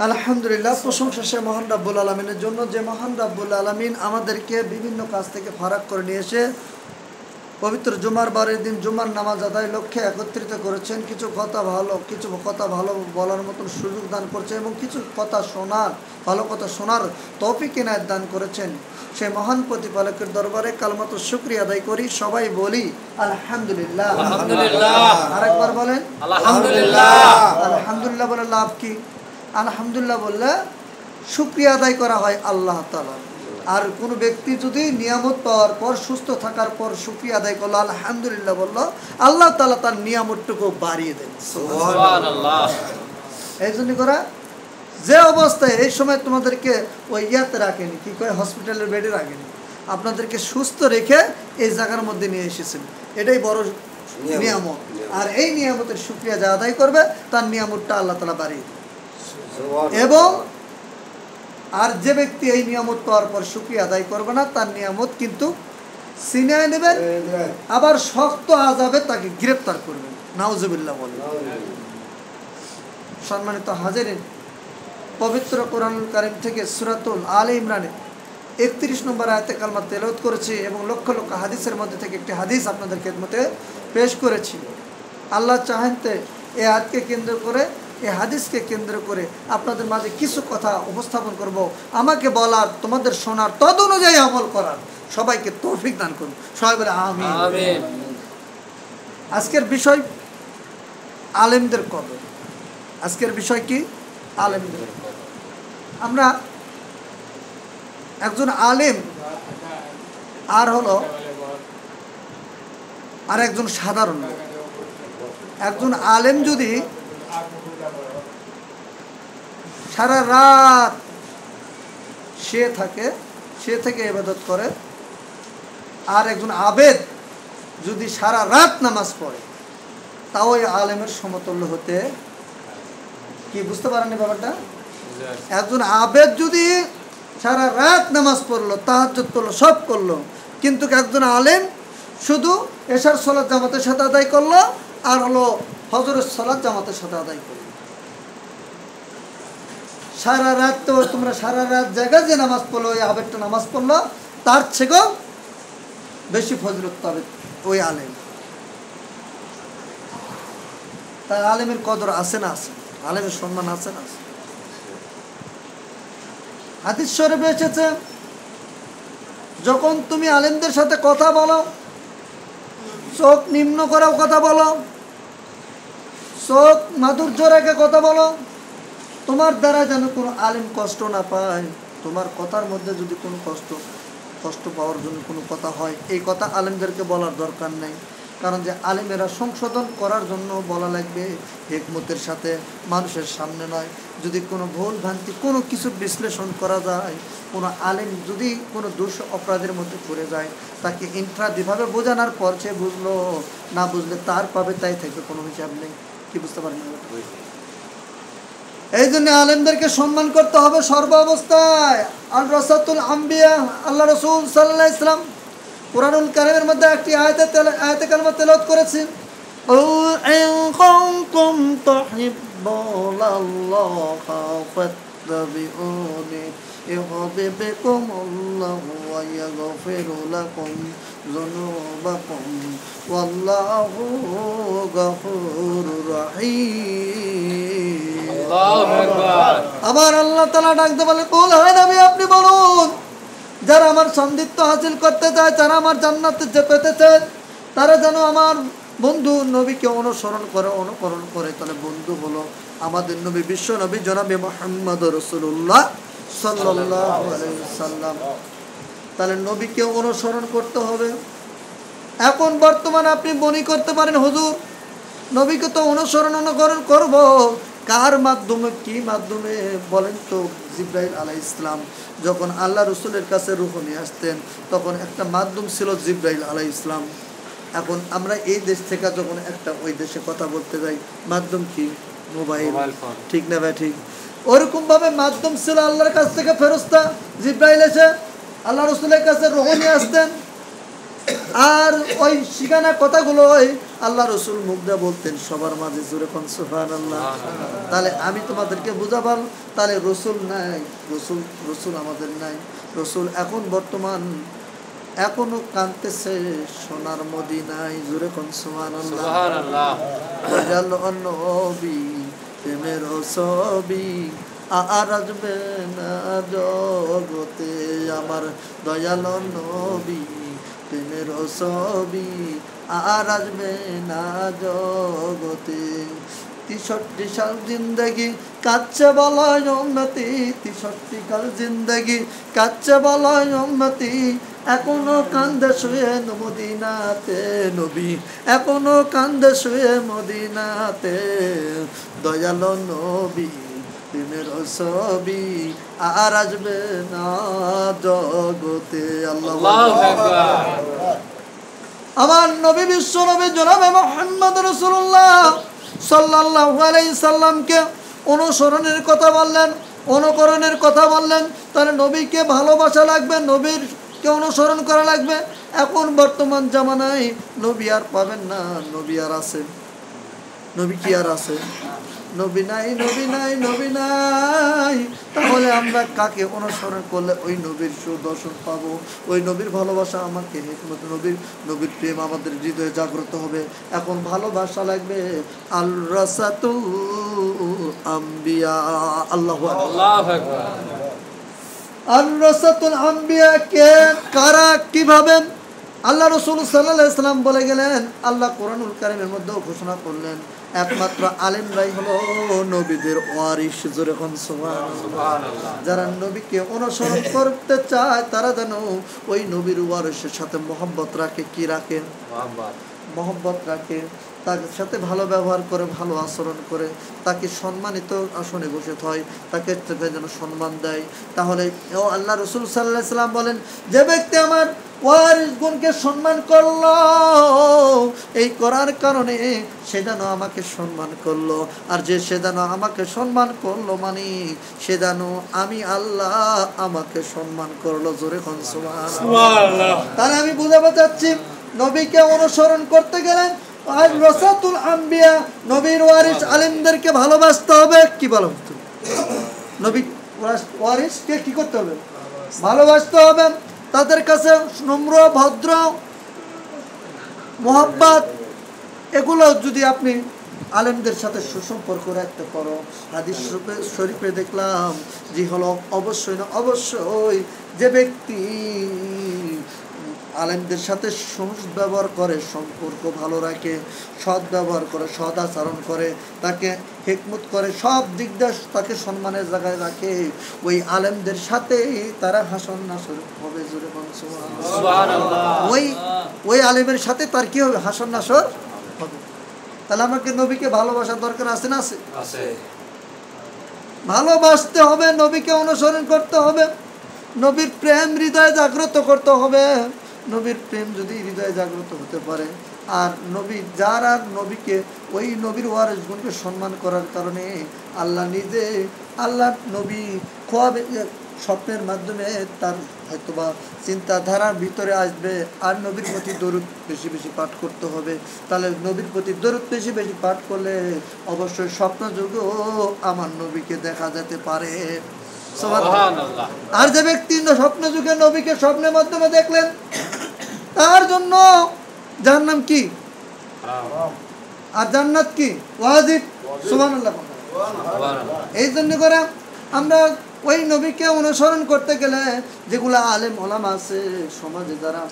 আলহামদুলিল্লাহ, প্রশংসা সে মহান রাব্বুল আলামিনের জন্য, যে মহান রাব্বুল আলামিন আমাদেরকে বিভিন্ন কাজ থেকে ফারাক করে নিয়ে এসে পবিত্র জুমার বারের দিন জুমার নামাজ আদায় লক্ষ্যে একত্রিত করেছেন। কিছু কথা ভালো বলার মতন সুযোগ দান করছেন এবং কিছু কথা শোনার, ভালো কথা শোনার তৌফিক ইনায়েত দান করেছেন। সেই মহান প্রতিপালকের দরবারে কালমাত শুকরিয়া আদায় করি। সবাই বলি আলহামদুলিল্লাহ। আরেকবার বলেন আলহামদুলিল্লাহ। আলহামদুলিল্লাহ বলে লাভ কি? আলহামদুলিল্লাহ বললে শুকরিয়া আদায় করা হয় আল্লাহ তাআলা। আর কোনো ব্যক্তি যদি নিয়ামত পাওয়ার পর, সুস্থ থাকার পর শুকরিয়া আদায় করলো, আলহামদুলিল্লাহ বললো, আল্লাহ তাআলা তার নিয়ামতটুকু বাড়িয়ে দেন। সুবহানাল্লাহ। এই জন্য করা যে অবস্থায় এই সময় তোমাদেরকে ওই ইয়াতে রাখেনি, কি কয়, হসপিটালের বেডে রাখেনি, আপনাদেরকে সুস্থ রেখে এই জায়গার মধ্যে নিয়ে এসেছেন। এটাই বড় নিয়ামত। আর এই নিয়ামতের শুকরিয়া যা আদায় করবে তার নিয়ামতটা আল্লাহ তাআলা বাড়িয়ে দেন। এবং আর যে ব্যক্তি এই নিয়ামত পাওয়ার পর শুকরিয়া আদায় করবে না, তার নিয়ামত কিন্তু ছিনিয়ে নেবেন, আবার শক্ত আযাবে তাকে গ্রেফতার করবেন। নাউজুবিল্লাহ বলেন। সম্মানিত হাজিরিন, পবিত্র কোরআনুল কারীম থেকে সূরাতুল আলে ইমরানের 31 নম্বর আয়াতে কালমা তেলাওয়াত করেছি এবং লক্ষ লক্ষ হাদিসের মধ্যে থেকে একটি হাদিস আপনাদের খেদমতে পেশ করেছি। আল্লাহ চাহেনতে এই আয়াতকে কেন্দ্র করে, এই হাদিসকে কেন্দ্র করে আপনাদের মাঝে কিছু কথা উপস্থাপন করব। আমাকে বলার, তোমাদের শোনার, তদ অনুযায়ী আমল করার সবাইকে তৌফিক দান করুন। সবাই বলে আমিন। আজকের বিষয় আলেমদের কদর। আজকের বিষয় কি? আলেমদের কদর। আমরা একজন আলেম আর হলো আর একজন সাধারণ লোক। একজন আলেম যদি সারা রাত সে থেকে ইবাদত করে, আর একজন আবেদ যদি সারা রাত নামাজ পড়ে, তাও ওই আলেমের সমতুল্য হতে, কি বুঝতে পারেননি ব্যাপারটা? একজন আবেদ যদি সারা রাত নামাজ পড়লো, তাহাজ্জুদ পড়লো, সব করলো, কিন্তু একজন আলেম শুধু এশার সালাত জামাতের সাথে আদায় করলো আর হলো ফজরের সালাত জামাতের সাথে আদায় করলো। সারা রাত তো তোমরা সারা রাত জায়গায় যে নামাজ পড়লো, ওই আবেদটা নামাজ পড়লো, তার থেকেও বেশি ফজিলত পাবে ওই আলেম। তার আলেমের কদর আছে না? আছে। আলেমের সম্মান আছে না? আছে। হাদিস শরীফে এসেছে, যখন তুমি আলেমদের সাথে কথা বলো, চোখ নিম্ন করেও কথা বলো, চোখ মাধুর্য রেখে কথা বলো, তোমার দ্বারা যেন কোনো আলেম কষ্ট না পায়। তোমার কথার মধ্যে যদি কোনো কষ্ট পাওয়ার জন্য কোনো কথা হয়, এই কথা আলেমদেরকে বলার দরকার নেই। কারণ যে আলেমেরা সংশোধন করার জন্য বলা লাগবে, হিকমতের সাথে, মানুষের সামনে নয়। যদি কোনো ভুল ভ্রান্তি, কোনো কিছু বিশ্লেষণ করা যায়, কোনো আলেম যদি কোনো দোষ অপরাধের মধ্যে পড়ে যায়, তাকে ইনফ্রাদিভাবে বোঝানোর পর সে বুঝলো, না বুঝলে তার পাবে, তাই থেকে কোনো হিসাব নেই। কি বুঝতে পারেন? এই জন্য আলেমদেরকে সম্মান করতে হবে সর্ব অবস্থায়। আল রাসাতুল আম্বিয়া, আল্লাহ রাসূল সাল্লাল্লাহু আলাইহি ওয়াসাল্লাম কুরআনুল কারীমের মধ্যে একটি আয়াতে কারিমা তেলাওয়াত করেছেন, ইন কুনতুম তুহিব্বুনাল্লাহা ফাত্তাবিউনি ইউহিব্বুকুমুল্লাহু ওয়া ইয়াগফির লাকুম যুনুবাকুম ওয়াল্লাহু গফুরুর রহিম। আল্লাহু আকবার। আবার আল্লাহ তাআলা ডাকতে বলে, কুল হে নবী, আপনি বলুন, যারা আমার সান্নিধ্য হাসিল করতে চায়, যারা আমার জান্নাতে যেতে চায়, তারা যেন আমার বন্ধু নবীকে অনুকরণ করে। তাহলে বন্ধু হলো আমাদের নবী, বিশ্ব নবী জনাবে মুহাম্মদ রাসূলুল্লাহ সাল্লাল্লাহু আলাইহি ওয়াসাল্লাম। তাহলে নবীকে অনুসরণ করতে হবে। এখন বর্তমানে আপনি মনে করতে পারেন, হুজুর নবীকে তো অনুকরণ করব, কার মাধ্যমে, কি মাধ্যমে বলেন তো? জিবরাইল আলাইহিস সালাম যখন আল্লাহ রাসূলের কাছে রূহ নিয়ে আসতেন, তখন একটা মাধ্যম ছিল জিবরাইল আলাইহিস সালাম। এখন আমরা এই দেশ থেকে যখন একটা ওই দেশে কথা বলতে যাই, মাধ্যম কি? মোবাইল। ঠিক না ভাই? ঠিক। ওরকম ভাবে মাধ্যম ছিল আল্লাহর কাছ থেকে ফেরেশতা জিবরাইল এসে আল্লাহ রাসূলের কাছে রূহ নিয়ে আসতেন। আর ওই শিখানা কথাগুলো আল্লাহ রসুল মুখ দিয়ে বলতেন সবার মাঝে, জোরে কোন সুবহানাল্লাহ। তাহলে আমি তোমাদেরকে বুঝাবার, তাহলে রসুল নাই, রসুল আমাদের নাই। রসুল এখন বর্তমান এখনো কাঁদতেছে সোনার মদিনায়, জোরে কোন সুবহানাল্লাহ। দয়াল নবী প্রেমের ছবি আর আসবে না জগতে, আমার দয়াল নবী প্রেমের ছবি আর আসবে না জগতে। 63 সাল জিন্দগি কাচ্ছে বলয় উম্মতি, 63 সাল জিন্দগি কাচ্ছে বলয় উম্মতি, এখনো কান্দে শুয়ে মদিনাতে নবী, এখনো কান্দে শুয়ে মদিনাতে। দয়াল নবী প্রেমের ছবি আর আসবে না জগতে। আল্লাহু আকবার। আমার নবী বিশ্ব নবী জনাবে মুহাম্মদ রাসূলুল্লাহ সাল্লাল্লাহু আলাইহি সাল্লামকে অনুসরণের কথা বললেন, অনুকরণের কথা বললেন। তাহলে নবীকে ভালোবাসা লাগবে, নবীরকে অনুসরণ করা লাগবে। এখন বর্তমান জামানায় নবী আর পাবেন না। নবী আর আছে? নবী কি আর আছে? নবী নাই, নবী নাই, নবী নাই। তাহলে আমরা কাকে অনুসরণ করলে ওই নবীর সুদর্শন পাবো? ওই নবীর ভালোবাসা আমাকে হিকমত, নবীর প্রেম আমাদের হৃদয়ে জাগ্রত হবে। এখন ভালোবাসা লাগবে আল রাসাতুল আম্বিয়া। আল্লাহু আকবার। আল রাসাতুল আম্বিয়া কে, কারা, কিভাবে? আল্লাহ রাসূল সাল্লাল্লাহু আলাইহি ওয়াসাল্লাম বলে গেলেন, আল্লাহ কোরআনুল কারীমের মধ্যে ঘোষণা করলেন, একমাত্র আলেমরাই হলো নবীদের ওয়ারিস। জোরে কোন সুবহানাল্লাহ। যারা নবীকে অনুসরণ করতে চায় তারা যেন ওই নবীর ওয়ারিসের সাথে মহব্বত রাখে। কি রাখে? মহব্বত রাখে, তার সাথে ভালো ব্যবহার করে, ভালো আচরণ করে, তাকে সম্মানিত আসনে বসে হয়, তাকে যেন সম্মান দেয়। তাহলে ও আল্লাহ রসুল সাল্লাল্লাহু আলাইহি ওয়াসাল্লাম বলেন, যে ব্যক্তি আমার ওয়ারিস গুণকে সম্মান করলো, এই করার কারণে সে যেন আমাকে সম্মান করলো। আর যে সে যেন আমাকে সম্মান করলো মানে সে যেন আমি আল্লাহ আমাকে সম্মান করলো। জোরে কোন সুবহানাল্লাহ। তাহলে আমি বুঝাতে চাচ্ছি, নবীকে অনুসরণ করতে গেলে আজ রাসাতুল আম্বিয়া নবীর ওয়ারিস আলেমদেরকে ভালোবাসতে হবে। কি বলো? নবী ওয়ারিসকে কি করতে হবে? ভালোবাসতে হবে। তাদের কাছে নম্র, ভদ্র, মোহাব্বত, এগুলো যদি আপনি আলেমদের সাথে সুসম্পর্ক রাখতে পারো, হাদিস শরীফে দেখলাম যে হলো অবশ্যই না অবশ্যই যে ব্যক্তি আলেমদের সাথে ব্যবহার করে, সম্পর্ক ভালো রাখে, সৎ ব্যবহার করে, সৎ আচরণ করে, তাকে হিকমত করে, সব দিক দিয়ে তাকে সম্মানের জায়গায় রাখে, ওই আলেমদের সাথে তারা হাসন নাসর হবে। জোরে বলুন সুবহানাল্লাহ। ওই আলেমের সাথে তার কি হবে? হাসন নাসর হবে। তাহলে আমাকে নবীকে ভালোবাসার দরকার আছে না? আছে। ভালোবাসতে হবে, নবীকে অনুসরণ করতে হবে, নবীর প্রেম হৃদয়ে জাগ্রত করতে হবে। নবীর প্রেম যদি হৃদয়ে জাগ্রত হতে পারে, আর নবী যারা নবীকে ওই নবীর ওয়ারিস গুণকে সম্মান করার কারণে আল্লাহ নিজে, আল্লাহ নবী খোয়াবে, স্বপ্নের মাধ্যমে তার হয়তোবা চিন্তাধারার ভিতরে আসবে। আর নবীর প্রতি দরুদ বেশি বেশি পাঠ করতে হবে। তাহলে নবীর প্রতি দরুদ বেশি বেশি পাঠ করলে অবশ্যই স্বপ্ন যুগেও আমার নবীকে দেখা যেতে পারে। আর যে ব্যক্তি স্বপ্ন যুগে নবীকে স্বপ্নের মাধ্যমে দেখলেন, তার জন্য জাহান্নাম কি আর জান্নাত কি? ওয়াজিব। সুবহানাল্লাহ। এই জন্য করে আমরা ওই নবীকে অনুসরণ করতে গেলে যেগুলো আলেম ওলামা আছে সমাজে, যারা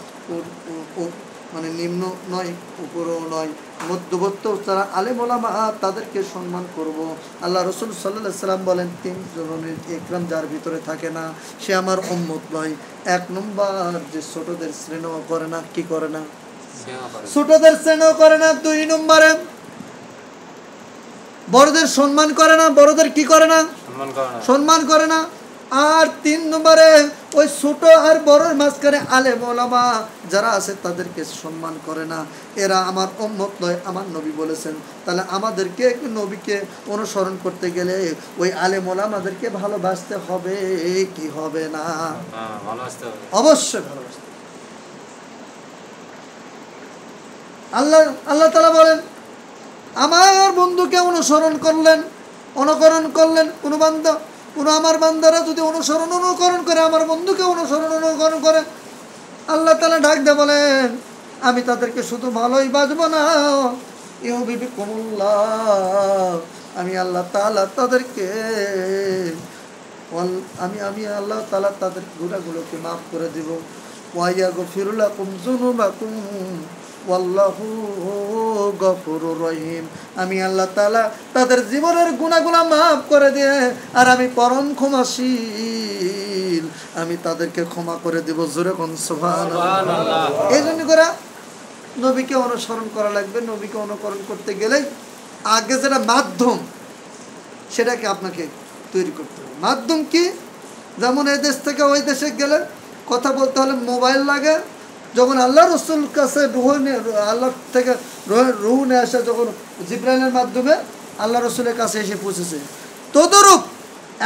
মানে নিম্ন নয়, উপরও নয়, মধ্যবর্ত যারা আলেম ওলামা, তাদেরকে সম্মান করব। আল্লাহ রসুল সাল্লাল্লাহু আলাইহি ওয়াসাল্লাম বলেন, 3 জনের ইকরাম যার ভিতরে থাকে না সে আমার উম্মত নয়। 1 নম্বর, যে ছোটদের স্নেহ করে না। কি করে না? ছোটদের স্নেহ করে না। 2 নম্বরে বড়দের সম্মান করে না। বড়দের কি করে না? সম্মান করে না। আর 3 নম্বরে ওই ছোট আর বড়র মাঝখানে আলেম ওলামা যারা আছে তাদেরকে সম্মান করে না। এরা আমার উম্মত নয়, আমার নবী বলেছেন। তাহলে আমাদেরকে নবীকে অনুসরণ করতে গেলে ওই আলেম ওলামাদেরকে ভালোবাসতে হবে কি হবে না? অবশ্যই ভালোবাসতে। আল্লাহ আল্লাহ তাআলা বলেন, আমার বন্ধুকে অনুকরণ করলেন কোনো আমার বান্দারা যদি অনুকরণ করে, আমার বন্ধুকে অনুকরণ করে, আল্লাহ তাআলা ডাক দিয়ে বলেন, আমি তাদেরকে শুধু ভালোই বাসবো না, ইউবিকুমুল্লাহ, আমি আল্লাহ তাআলা তাদেরকে আমি আল্লাহ তাআলা তাদের গুনাহগুলোকে মাফ করে দিব। ওয়া ইয়াগফিরু লাকুম যুনুবাকুম ওয়াল্লাহু গফুরুর রহিম, আমি আল্লাহ তাআলা তাদের জীবনের গুনাহগুলো মাফ করে দিয়ে, আর আমি পরম ক্ষমাশীল, আমি তাদেরকে ক্ষমা করে দিব। জোরে কোন সুবহানাল্লাহ। এই জন্য করে নবীকে অনুসরণ করা লাগবে। নবীকে অনুকরণ করতে গেলে আগে যেটা মাধ্যম, সেটাকে আপনাকে তৈরি করতে হবে। মাধ্যম কি? যেমন এই দেশ থেকে ওই দেশে গেলে কথা বলতে হলে মোবাইল লাগে। যখন আল্লাহ রসুল কাছে আল্লাহ থেকে রুহ নিয়ে আসে, যখন জিবরাইলের মাধ্যমে আল্লাহ রসুলের কাছে এসে পৌঁছেছে, তদরূপ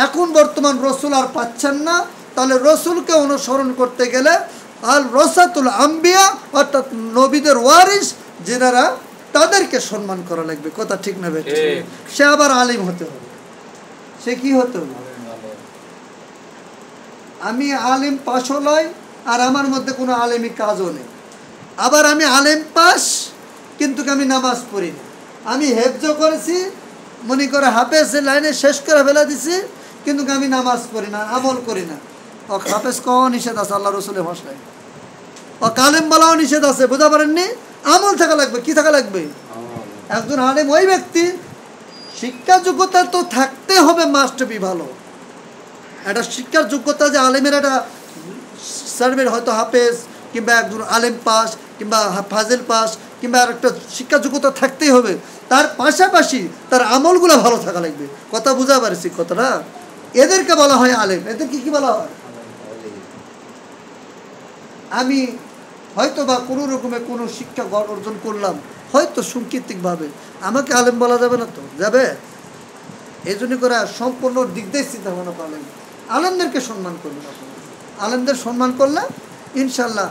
এখন বর্তমান রসুল আর পাচ্ছেন না। তাহলে রসুলকে অনুসরণ করতে গেলে আল রসাতুল আম্বিয়া, অর্থাৎ নবীদের ওয়ারিস যেনারা, তাদেরকে সম্মান করা লাগবে। কথা ঠিক না বেঠিক? সে আবার আলিম হতে হবে। সে কি হতে হবে? আমি আলিম পাশ হলাই, আর আমার মধ্যে কোনো আলেমি কাজও নেই। আবার আমি আলেম পাস, কিন্তু আমি নামাজ পড়ি না। আমি হেফজ করেছি, মনে করে হাফেজের লাইনে শেষ করে ফেলে দিছি, কিন্তু আমি নামাজ পড়ি না, আমল করি না। ও হাফেজ কও নিষেধ আছে আল্লাহ রসুলের ভাষায়, ও কালেম বলাও নিষেধ আছে। বুঝতে পারেননি? আমল থাকা লাগবে। কি থাকা লাগবে? একজন আলেম ওই ব্যক্তি, শিক্ষা যোগ্যতা তো থাকতে হবে, মাস্ট বি ভালো। একটা শিক্ষার যোগ্যতা যে আলেমের একটা সার্ভের, হয়তো হাফেজ কিংবা একজন আলেম পাস কিংবা ফাজিল পাস কিংবা আর একটা শিক্ষা যোগ্যতা থাকতেই হবে। তার পাশাপাশি তার আমলগুলো ভালো থাকা লাগবে। কথা বুঝা পারছি কথাটা? এদেরকে বলা হয় আলেম। এদেরকে কি বলা হয়? আমি হয়তো বা কোনো রকমে কোনো শিক্ষা অর্জন করলাম, হয়তো সাংকেতিকভাবে, আমাকে আলেম বলা যাবে না? তো যাবে। এই জন্য করে সম্পূর্ণ দিক দিয়ে চিন্তা ভাবনা করলেন, আলেমদেরকে সম্মান করবেন। আপনারা আলেমদের সম্মান করলে ইনশাল্লাহ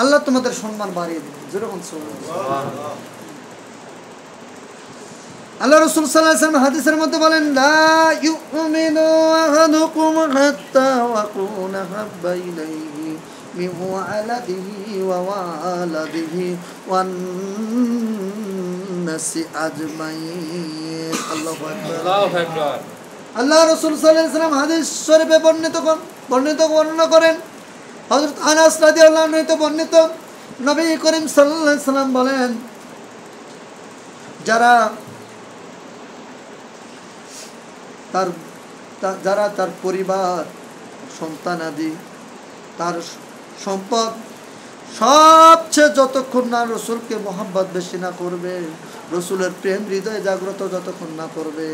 আল্লাহ তোমাদের সম্মান বাড়িয়ে দেবেন। যেরকম আল্লাহ রাসূল সাল্লাল্লাহু আলাইহি ওয়াসাল্লাম হাদিসের মধ্যে বলেন, লা ইউমিনু আহাদুকুম হাত্তা ওয়াকুনা হাব্বা ইলাইহি মিন ওয়ালাদিহি ওয়া ওয়ালাদিহি ওয়ান নাসি আজমাইন। আল্লাহু আকবার, আল্লাহু আকবার। আল্লাহ রাসূল সাল্লাল্লাহু আলাইহি ওয়াসাল্লাম হাদিস শরীফে বর্ণনা করেন, হযরত আনাস রাদিয়াল্লাহু আনহু হতে বর্ণিত, নবী করিম সাল্লাল্লাহু আলাইহি ওয়াসাল্লাম বলেন, যারা তার পরিবার, সন্তানাদি, তার সম্পদ সবচেয়ে যতক্ষণ না রসুলকে মহব্বত বেশি না করবে, রসুলের প্রেম হৃদয়ে জাগ্রত যতক্ষণ না করবে,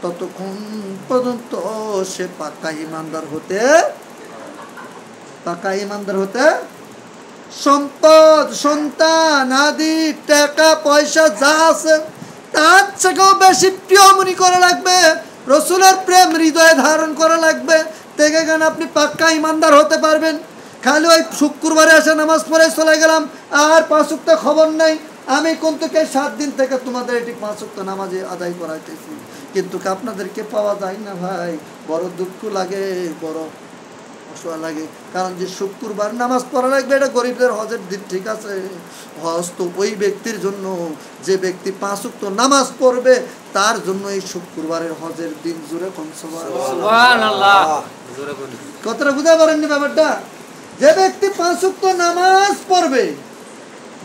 ততক্ষণ পর্যন্ত সে পাকা ইমানদার হতে সম্পদ, সন্তান আদি, টাকা পয়সা যা আছে তার থেকেও বেশি প্রিয় মনে করা লাগবে, রসুলের প্রেম হৃদয়ে ধারণ করা লাগবে। থেকে গেলে আপনি পাক্কা ইমানদার হতে পারবেন। খালি ওই শুক্রবারে এসে নামাজ পড়ে চলে গেলাম, আর 5 ওয়াক্ত খবর নাই, আমি কিন্তু 7 দিন থেকে তোমাদের এটি 5 ওয়াক্ত নামাজে আদায় করাইতেছি, কিন্তু আপনাদেরকে পাওয়া যায় না ভাই। বড় দুঃখ লাগে, বড় অসহায় লাগে। কারণ যে শুক্রবার নামাজ পড়া লাগবে, এটা গরিবদের হজের দিন, ঠিক আছে। হজ তো ওই ব্যক্তির জন্য যে ব্যক্তি 5 ওয়াক্ত নামাজ পড়বে, তার জন্য এই শুক্রবারের হজের দিন। জোরে কোন সুবহানাল্লাহ। কথাটা বুঝতে পারেননি ব্যাপারটা? যে ব্যক্তি 5 ওয়াক্ত নামাজ পড়বে,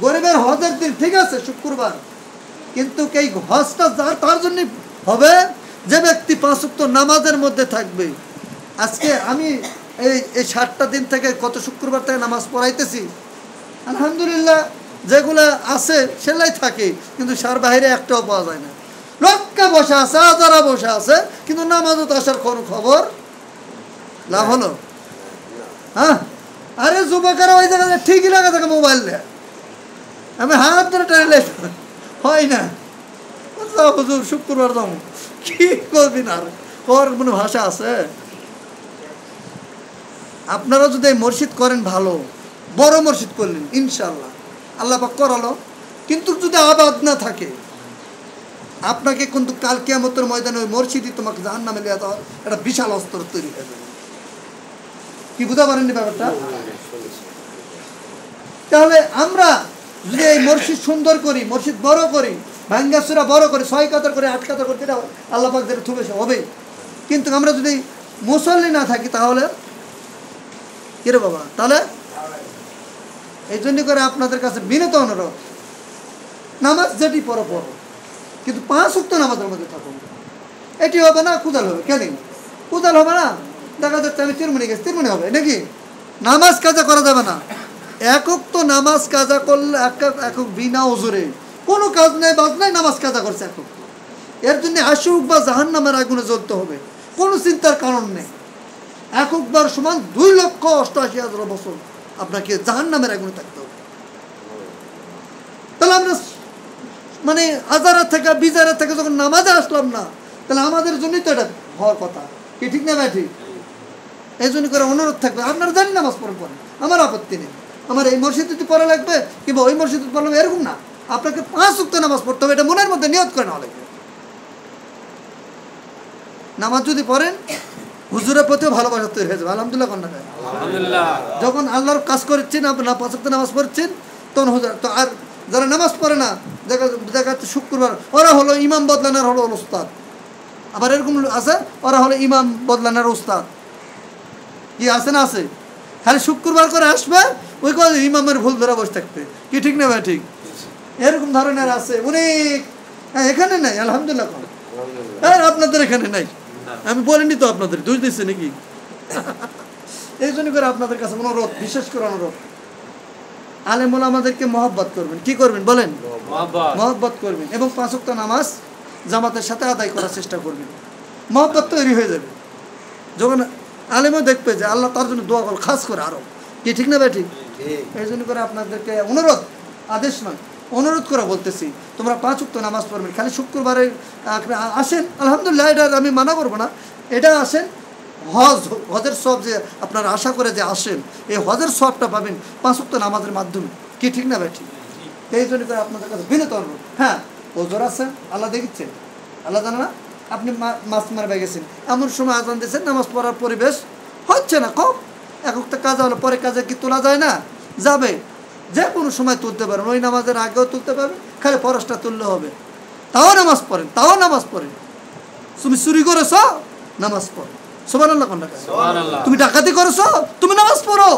গরিবের হজের দিন, ঠিক আছে শুক্রবার, কিন্তু এই হজটা তার জন্য হবে যে ব্যক্তি 5 ওয়াক্ত নামাজের মধ্যে থাকবে। আজকে আমি এই 60টা দিন থেকে কত শুক্রবার থেকে নামাজ পড়াইতেছি, আলহামদুলিল্লাহ, যেগুলো আছে সেলাই থাকে, কিন্তু সার বাইরে একটাও পাওয়া যায় না। লোককে বসে আছে, হাজারা বসে আছে, কিন্তু নামাজও তো আসার কোনো খবর। লাভ হলো? হ্যাঁ, আরে যুবকেরা ওই জায়গায় ঠিকই লাগা থাকে মোবাইল নিয়ে, আমি হাত ধরে টেনে হয় না, হুজুর শুক্রবার যাবো, কি করবি না, ওর কোনো ভাষা আছে? আপনারা যদি এই মসজিদ করেন, ভালো বড় মসজিদ করলেন, ইনশাল্লাহ আল্লাহ পাক করালো, কিন্তু যদি আবাদ না থাকে, আপনাকে কিন্তু কাল কিয়ামতের ময়দানে ওই মসজিদই তোমাকে জাহান্নামে নিয়ে যাওয়ার একটা বিশাল অস্ত্র তৈরি হয়ে যাবে। কি বুঝতে পারেননি ব্যাপারটা? তাহলে আমরা যদি এই মসজিদ সুন্দর করি, মসজিদ বড় করি, ভাঙ্গাসুরা বড় করি, 6 কাতার করে 8 কাতার করতে আল্লাহ পাক যেটা থুবে হবেই, কিন্তু আমরা যদি মুসল্লি না থাকি তাহলে কিরে বাবা, তাহলে এই জন্য করে আপনাদের কাছে বিনীত অনুরোধ, নামাজ যেটি পড়ো পড়ো, কিন্তু 5 ওয়াক্ত নামাজের মধ্যে থাকুন। এটি হবে না, কুদাল হবে। কেন কুদাল হবে না? দেখা যাচ্ছে আমি তিরমুনি গেছি, তিরমুনি হবে নাকি? নামাজ কাজা করা যাবে না। একক তো নামাজ কাজা করলে একক বিনা ওজরে কোনো কাজ নেই, বাজ নাই, নামাজ কাজা করছে একক। এর জন্য আশুক বা জাহান্নামের আগুনে জ্বলতে হবে, কোনো চিন্তার কারণ নেই। এককবার সমান 2,88,000 বছর আপনাকে জাহান্নামের আগুনে থাকতে হবে। তাহলে আমরা মানে হাজারা থেকে বিজারা থেকে যখন নামাজে আসলাম না, তাহলে আমাদের জন্যই তো এটা হওয়ার কথা, কি ঠিক না ভাই? ঠিক। এই জন্য করে অনুরোধ থাকবে, আপনারা জানেন নামাজ পড়েন, আমার আপত্তি নেই। আমার এই মসজিদে পড়া লাগবে কিংবা ওই মসজিদে পড়া লাগবে এরকম না, আপনাকে 5 ওয়াক্ত নামাজ পড়তে হবে, এটা মনের মধ্যে নিয়ত করে নেওয়া লাগবে। নামাজ যদি পড়েন, হুজুরের প্রতিও ভালোবাসা তৈরি হয়ে যাবে। আলহামদুলিল্লাহ কন্যা, যখন আল্লাহর কাজ করছেন, আপনার 5 ওয়াক্ত নামাজ পড়ছেন, তখন হুজুর তো। আর যারা নামাজ পড়ে না, দেখা যাচ্ছে শুক্রবার ওরা হলো ইমাম বদলানোর হলো ওস্তাদ, আবার এরকম আছে ওরা হলো ইমাম বদলানোর ওস্তাদ। কি আছে না? আছে। খালি শুক্রবার করে আসবে, ওই কথা ইমামের ভুল ধরে বসে থাকবে, কি ঠিক না ভাই? ঠিক। এরকম ধরনের আছে অনেক। এখানে নাই আলহামদুলিল্লাহ, আপনাদের এখানে নাই, আমি বলিনি তো আপনাদের দোষ দিচ্ছে নাকি? এই জন্য করে আপনাদের কাছে অনুরোধ, বিশেষ করে অনুরোধ, আলেম ওলামাদেরকে মহব্বত করবেন। কি করবেন বলেন? মহব্বত করবেন এবং 5 ওয়াক্ত নামাজ জামাতের সাথে আদায় করার চেষ্টা করবেন। মহব্বত তৈরি হয়ে যাবে যখন আলেমও দেখবে যে আল্লাহ তার জন্য দোয়া করল খাস করে আরো, কি ঠিক না ভাই? ঠিক। এই জন্য করে আপনাদেরকে অনুরোধ, আদেশ নয়, অনুরোধ করে বলতেছি, তোমরা 5 ওয়াক্ত নামাজ পড়বেন। খালি শুক্রবারে আসেন, আলহামদুলিল্লাহ, এটা আমি মানা করবো না, এটা আসেন। হজের সব যে আপনারা আশা করে যে আসেন, এই হজের সবটা পাবেন 5 ওয়াক্ত নামাজের মাধ্যমে, কি ঠিক না ভাই? ঠিক। এই জন্য করে আপনাদের কাছে বিনীত অনুরোধ। হ্যাঁ, ওজোর আছে, আল্লাহ দেখিচ্ছেন, আল্লাহ জানে না? আপনি মাছ মারবে গেছেন, এমন সময় আজান দিয়েছেন, নামাজ পড়ার পরিবেশ হচ্ছে না, কম একটা কাজ হলো, পরে কাজে কি তোলা যায় না? যাবে, যে কোনো সময় তুলতে পারেন, ওই নামাজের আগেও তুলতে পারবেন, খালি ফরজটা তুললে হবে। তাও নামাজ পড়েন, তাও নামাজ পড়েন। তুমি চুরি করেছ, নামাজ পড়ো, সুবহানাল্লাহ। তুমি ডাকাতি করেছ, তুমি নামাজ পড়ো।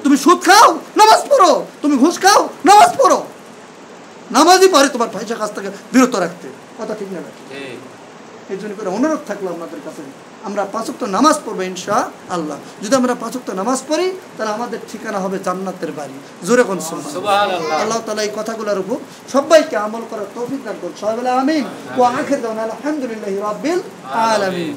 তুমি সুদ খাও, নামাজ পড়ো। তুমি ঘুষ খাও, নামাজ পড়ো। নামাজই পারে তোমার পয়সা কাছ থেকে বিরত রাখতে, কথা ঠিক না? এই জন্য করে অনুরোধ থাকলো আপনাদের কাছে, আমরা 5 ওয়াক্ত নামাজ পড়বো ইনশাআল্লাহ। যদি আমরা 5 ওয়াক্ত নামাজ পড়ি, তাহলে আমাদের ঠিকানা হবে জান্নাতের বাড়ি। জোরে কোন সুবহানাল্লাহ। আল্লাহ তাআলা এই কথাগুলোর উপর সবাইকে আমল করার তৌফিক দান করুন। সবাই বলে আমিন। ওয়া আখির দাওয়ানা আলহামদুলিল্লাহি রাব্বিল আলামিন।